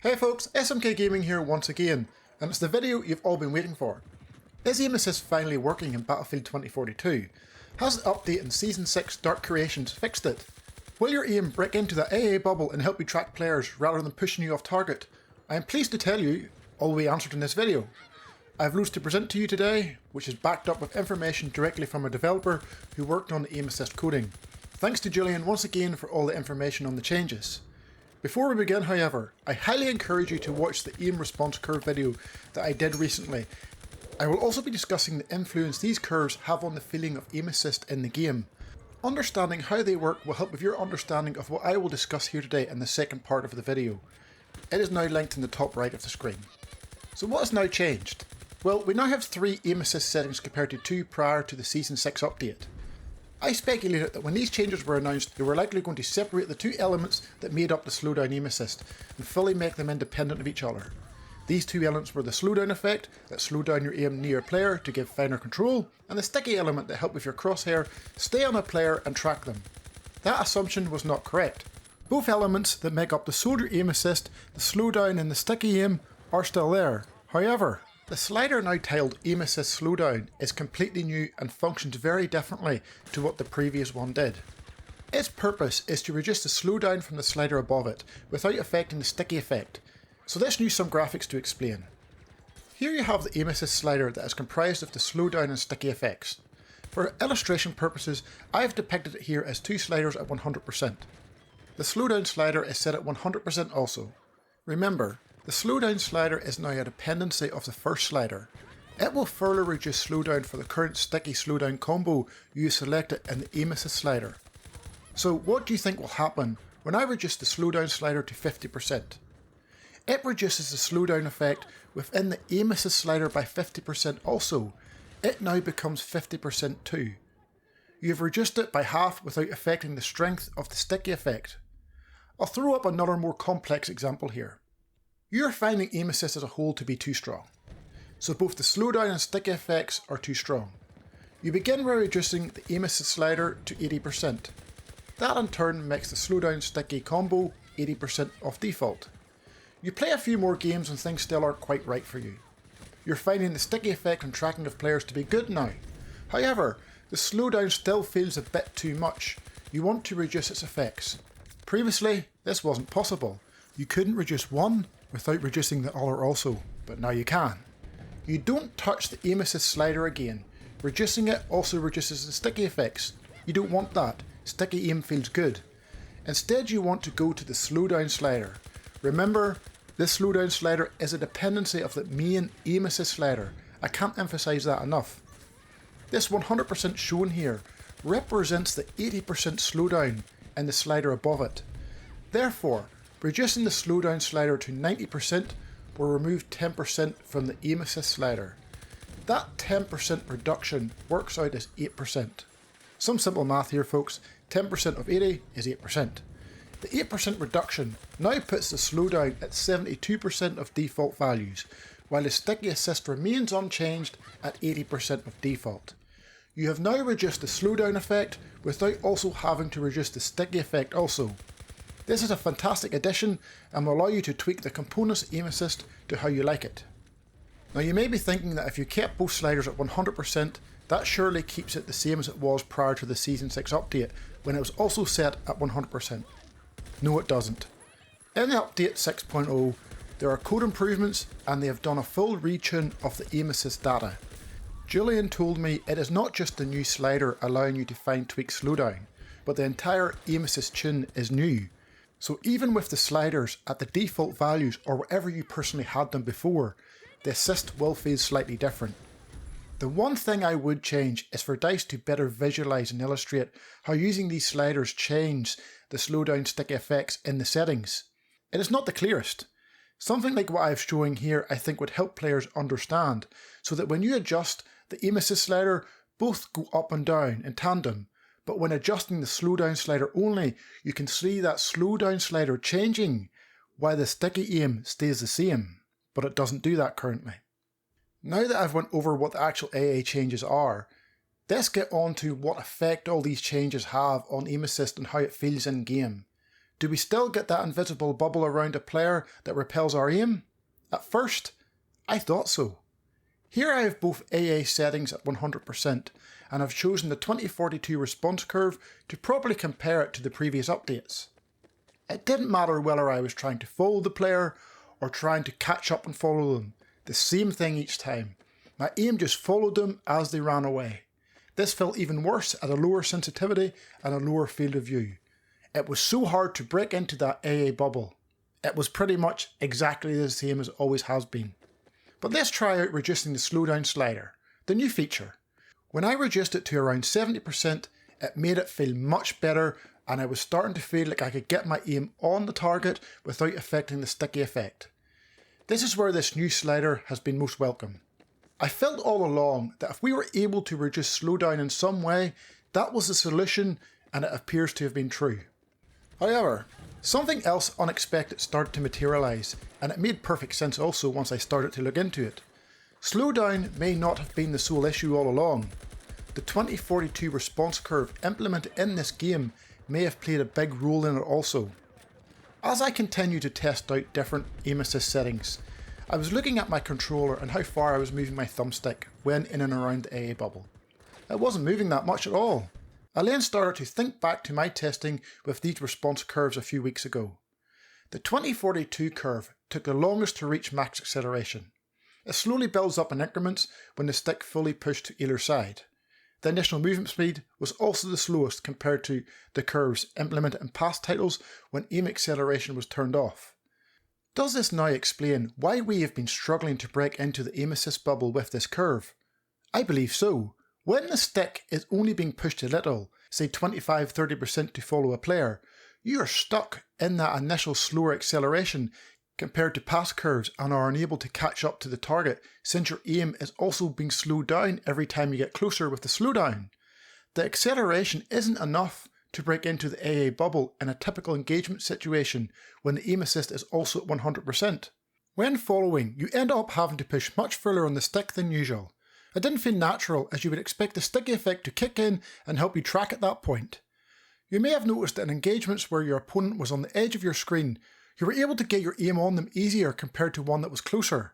Hey folks, SMK Gaming here once again, and it's the video you've all been waiting for. Is aim assist finally working in Battlefield 2042? Has the update in Season 6 Dark Creations fixed it? Will your aim break into the AA bubble and help you track players rather than pushing you off target? I am pleased to tell you, all will be answered in this video. I have loads to present to you today, which is backed up with information directly from a developer who worked on the aim assist coding. Thanks to Julian once again for all the information on the changes. Before we begin, however, I highly encourage you to watch the aim response curve video that I did recently. I will also be discussing the influence these curves have on the feeling of aim assist in the game. Understanding how they work will help with your understanding of what I will discuss here today in the second part of the video. It is now linked in the top right of the screen. So what has now changed? Well, we now have 3 aim assist settings compared to 2 prior to the Season 6 update. I speculated that when these changes were announced, they were likely going to separate the 2 elements that made up the slowdown aim assist and fully make them independent of each other. These 2 elements were the slowdown effect that slowed down your aim near a player to give finer control, and the sticky element that helped with your crosshair stay on a player and track them. That assumption was not correct. Both elements that make up the soldier aim assist, the slowdown and the sticky aim, are still there. However, the slider now titled Aim Assist Slowdown is completely new and functions very differently to what the previous one did. Its purpose is to reduce the slowdown from the slider above it without affecting the sticky effect, so let's use some graphics to explain. Here you have the Aim Assist slider that is comprised of the slowdown and sticky effects. For illustration purposes, I have depicted it here as 2 sliders at 100%. The slowdown slider is set at 100% also. Remember, the slowdown slider is now a dependency of the first slider. It will further reduce slowdown for the current sticky slowdown combo you selected in the aim assist slider. So what do you think will happen when I reduce the slowdown slider to 50%? It reduces the slowdown effect within the aim assist slider by 50% also. It now becomes 50% too. You have reduced it by half without affecting the strength of the sticky effect. I'll throw up another more complex example here. You are finding aim assist as a whole to be too strong. So both the slowdown and sticky effects are too strong. You begin by reducing the aim assist slider to 80%. That in turn makes the slowdown sticky combo 80% off default. You play a few more games and things still aren't quite right for you. You're finding the sticky effect and tracking of players to be good now. However, the slowdown still feels a bit too much. You want to reduce its effects. Previously, this wasn't possible. You couldn't reduce one without reducing the other also, but now you can. You don't touch the aim assist slider again. Reducing it also reduces the sticky effects. You don't want that. Sticky aim feels good. Instead you want to go to the slowdown slider. Remember, this slowdown slider is a dependency of the main aim assist slider. I can't emphasize that enough. This 100% shown here represents the 80% slowdown in the slider above it. Therefore, reducing the slowdown slider to 90% will remove 10% from the aim assist slider. That 10% reduction works out as 8%. Some simple math here folks, 10% of 80 is 8%. The 8% reduction now puts the slowdown at 72% of default values, while the sticky assist remains unchanged at 80% of default. You have now reduced the slowdown effect without also having to reduce the sticky effect also. This is a fantastic addition and will allow you to tweak the component's aim assist to how you like it. Now you may be thinking that if you kept both sliders at 100%, that surely keeps it the same as it was prior to the Season 6 update when it was also set at 100%. No, it doesn't. In the update 6.0, there are code improvements and they have done a full retune of the aim assist data. Julian told me it is not just the new slider allowing you to fine tweak slowdown, but the entire aim assist tune is new. So even with the sliders at the default values or wherever you personally had them before, the assist will feel slightly different. The one thing I would change is for DICE to better visualize and illustrate how using these sliders change the slowdown sticky effects in the settings. It is not the clearest. Something like what I'm showing here I think would help players understand, so that when you adjust the aim assist slider, both go up and down in tandem. But when adjusting the slowdown slider only, you can see that slowdown slider changing, while the sticky aim stays the same, but it doesn't do that currently. Now that I've went over what the actual AA changes are, let's get on to what effect all these changes have on aim assist and how it feels in game. Do we still get that invisible bubble around a player that repels our aim? At first, I thought so. Here I have both AA settings at 100% and I've chosen the 2042 response curve to properly compare it to the previous updates. It didn't matter whether I was trying to follow the player or trying to catch up and follow them, the same thing each time. My aim just followed them as they ran away. This felt even worse at a lower sensitivity and a lower field of view. It was so hard to break into that AA bubble. It was pretty much exactly the same as it always has been. But let's try out reducing the slowdown slider, the new feature. When I reduced it to around 70%, it made it feel much better and I was starting to feel like I could get my aim on the target without affecting the sticky effect. This is where this new slider has been most welcome. I felt all along that if we were able to reduce slowdown in some way, that was the solution and it appears to have been true. However, something else unexpected started to materialise, and it made perfect sense also once I started to look into it. Slowdown may not have been the sole issue all along. The 2042 response curve implemented in this game may have played a big role in it also. As I continue to test out different aim assist settings, I was looking at my controller and how far I was moving my thumbstick when in and around the AA bubble. It wasn't moving that much at all. I then started to think back to my testing with these response curves a few weeks ago. The 2042 curve took the longest to reach max acceleration. It slowly builds up in increments when the stick fully pushed to either side. The initial movement speed was also the slowest compared to the curves implemented in past titles when aim acceleration was turned off. Does this now explain why we have been struggling to break into the aim assist bubble with this curve? I believe so. When the stick is only being pushed a little, say 25-30% to follow a player, you are stuck in that initial slower acceleration compared to past curves and are unable to catch up to the target since your aim is also being slowed down every time you get closer with the slowdown. The acceleration isn't enough to break into the AA bubble in a typical engagement situation when the aim assist is also at 100%. When following, you end up having to push much further on the stick than usual. It didn't feel natural as you would expect the sticky effect to kick in and help you track at that point. You may have noticed that in engagements where your opponent was on the edge of your screen, you were able to get your aim on them easier compared to one that was closer.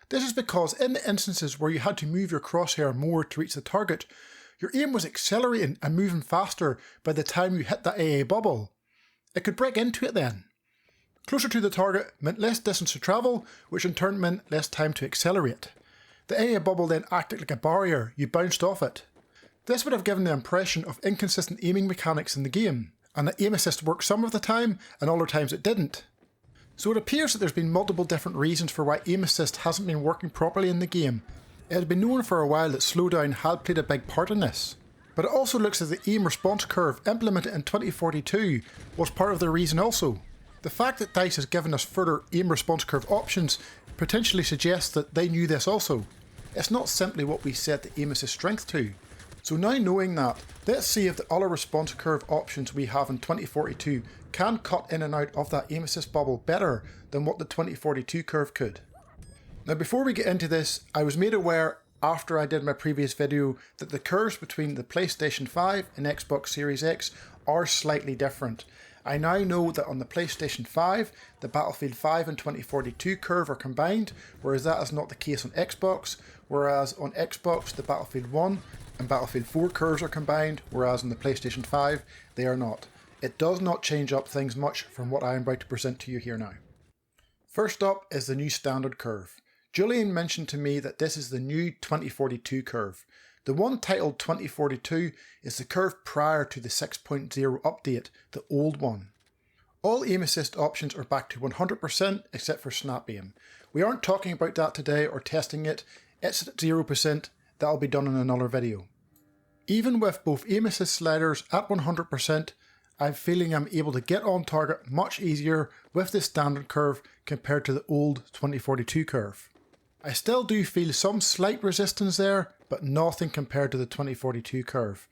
This is because in the instances where you had to move your crosshair more to reach the target, your aim was accelerating and moving faster by the time you hit that AA bubble. It could break into it then. Closer to the target meant less distance to travel, which in turn meant less time to accelerate. The AA bubble then acted like a barrier, you bounced off it. This would have given the impression of inconsistent aiming mechanics in the game, and that aim assist worked some of the time and other times it didn't. So it appears that there's been multiple different reasons for why aim assist hasn't been working properly in the game. It had been known for a while that slowdown had played a big part in this. But it also looks as the aim response curve implemented in 2042 was part of the reason also. The fact that DICE has given us further aim response curve options potentially suggests that they knew this also. It's not simply what we set the aim assist strength to. So now knowing that, let's see if the other response curve options we have in 2042 can cut in and out of that aim assist bubble better than what the 2042 curve could. Now before we get into this, I was made aware after I did my previous video that the curves between the PlayStation 5 and Xbox Series X are slightly different. I now know that on the PlayStation 5, the Battlefield 5 and 2042 curve are combined, whereas that is not the case on Xbox, whereas on Xbox the Battlefield 1 and Battlefield 4 curves are combined, whereas on the PlayStation 5 they are not. It does not change up things much from what I am about to present to you here now. First up is the new standard curve. Julian mentioned to me that this is the new 2042 curve. The one titled 2042 is the curve prior to the 6.0 update, the old one. All aim assist options are back to 100% except for snap aim. We aren't talking about that today or testing it, it's at 0%, that'll be done in another video. Even with both aim assist sliders at 100%, I'm feeling I'm able to get on target much easier with this standard curve compared to the old 2042 curve. I still do feel some slight resistance there, but nothing compared to the 2042 curve.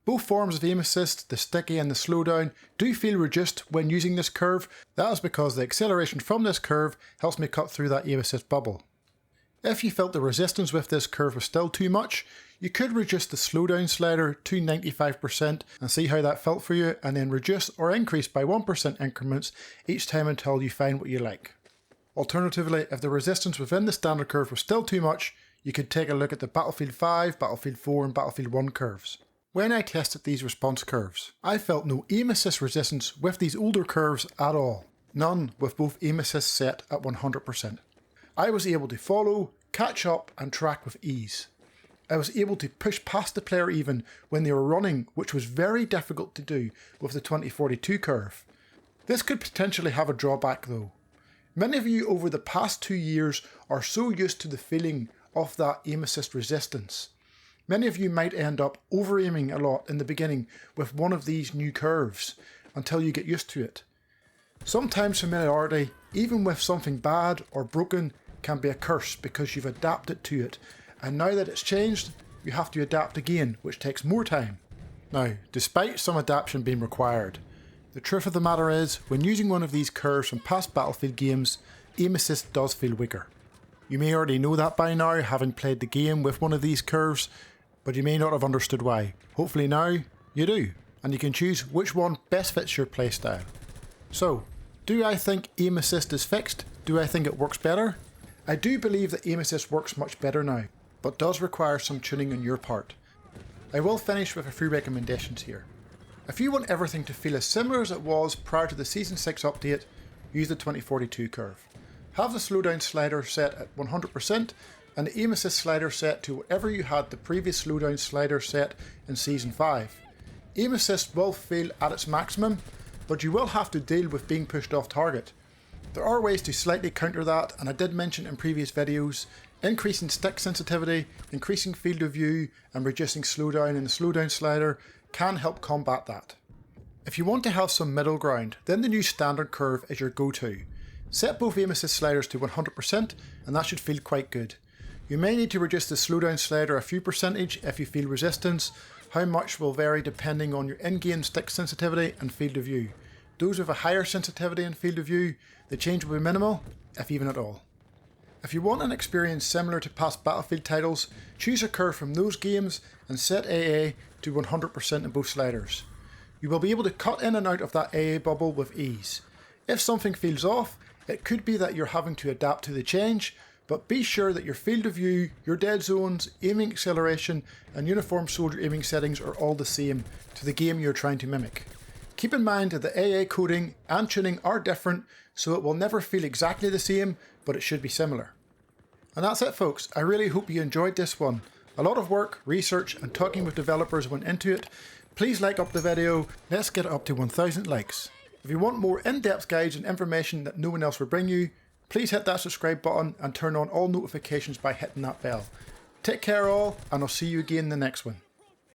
Both forms of aim assist, the sticky and the slowdown, do feel reduced when using this curve. That is because the acceleration from this curve helps me cut through that aim assist bubble. If you felt the resistance with this curve was still too much, You could reduce the slowdown slider to 95% and see how that felt for you, and then reduce or increase by 1% increments each time until you find what you like. Alternatively, if the resistance within the standard curve was still too much, you could take a look at the Battlefield 5, Battlefield 4 and Battlefield 1 curves. When I tested these response curves, I felt no aim assist resistance with these older curves at all. None with both aim assist set at 100%. I was able to follow, catch up and track with ease. I was able to push past the player even when they were running, which was very difficult to do with the 2042 curve. This could potentially have a drawback though. Many of you over the past 2 years are so used to the feeling of that aim assist resistance. Many of you might end up over-aiming a lot in the beginning with one of these new curves until you get used to it. Sometimes familiarity, even with something bad or broken, can be a curse because you've adapted to it, and now that it's changed, you have to adapt again, which takes more time. Now, despite some adaptation being required, the truth of the matter is, when using one of these curves from past Battlefield games, aim assist does feel weaker. You may already know that by now, having played the game with one of these curves, but you may not have understood why. Hopefully now, you do, and you can choose which one best fits your playstyle. So, do I think aim assist is fixed? Do I think it works better? I do believe that aim assist works much better now, but does require some tuning on your part. I will finish with a few recommendations here. If you want everything to feel as similar as it was prior to the Season 6 update, use the 2042 curve. Have the slowdown slider set at 100% and the aim assist slider set to whatever you had the previous slowdown slider set in Season 5. Aim assist will feel at its maximum, but you will have to deal with being pushed off target. There are ways to slightly counter that, and I did mention in previous videos, increasing stick sensitivity, increasing field of view and reducing slowdown in the slowdown slider can help combat that. If you want to have some middle ground, then the new standard curve is your go-to. Set both aim assist sliders to 100% and that should feel quite good. You may need to reduce the slowdown slider a few percentage if you feel resistance. How much will vary depending on your in-game stick sensitivity and field of view. Those with a higher sensitivity and field of view, the change will be minimal, if even at all. If you want an experience similar to past Battlefield titles, choose a curve from those games and set AA to 100% in both sliders. You will be able to cut in and out of that AA bubble with ease. If something feels off, it could be that you're having to adapt to the change, but be sure that your field of view, your dead zones, aiming acceleration and uniform soldier aiming settings are all the same to the game you're trying to mimic. Keep in mind that the AA coding and tuning are different, so it will never feel exactly the same, but it should be similar. And that's it folks, I really hope you enjoyed this one. A lot of work, research and talking with developers went into it. Please like up the video, let's get it up to 1000 likes. If you want more in-depth guides and information that no one else will bring you, please hit that subscribe button and turn on all notifications by hitting that bell. Take care all, and I'll see you again in the next one.